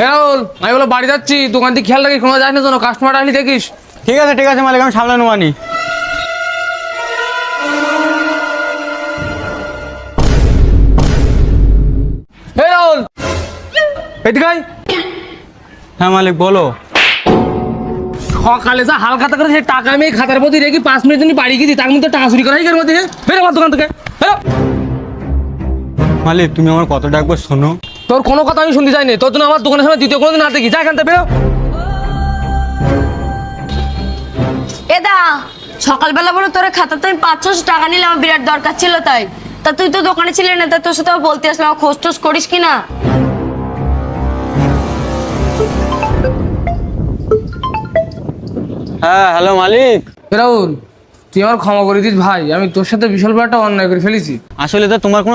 রাহুল, আমি বলো বাড়ি যাচ্ছি, দোকান থেকে খেয়াল রাখিস, কোনো যাস না যেন, কাস্টমার আসলে দেখিস। ঠিক আছে মালিক, আমি সামলে নেবানি। রাহুল, এদিকে আয়। হ্যাঁ মালিক বলো। সকালে যা হালখাতা করে সেই টাকা আমি এই খাতার মধ্যে রেখে 5 মিনিট জন্য বাড়ি গেছি, তার মধ্যে টাকা চুরি করা হয় এর মধ্যে। বেরো আমার দোকান থেকে, বেরো। মালিক তুমি আমার কথাটা একবার শোনো। তোর কোনো কথা আমি শুনতে চাইনি, তোর জন্য আমার দোকানের সামনে দ্বিতীয় কোনোদিন না দেখি, যা এখান থেকে বেরো। এদা সকালবেলা বলে তোর খাতাতে আমি 500 টাকা নিলাম, আমার বিরাট দরকার ছিল তাই। তা তুই তো দোকানে ছিলি না, তা তোর সাথে বলতে আসলাম, খোঁজ টোজ করিস কিনা? হ্যাঁ হ্যালো মালিক। রাহুল, তুই আমার ক্ষমা করে দিস ভাই, আমি তোর সাথে বিশাল বড় একটা অন্যায় করে ফেলেছি। আসলে তো তোমার কোনো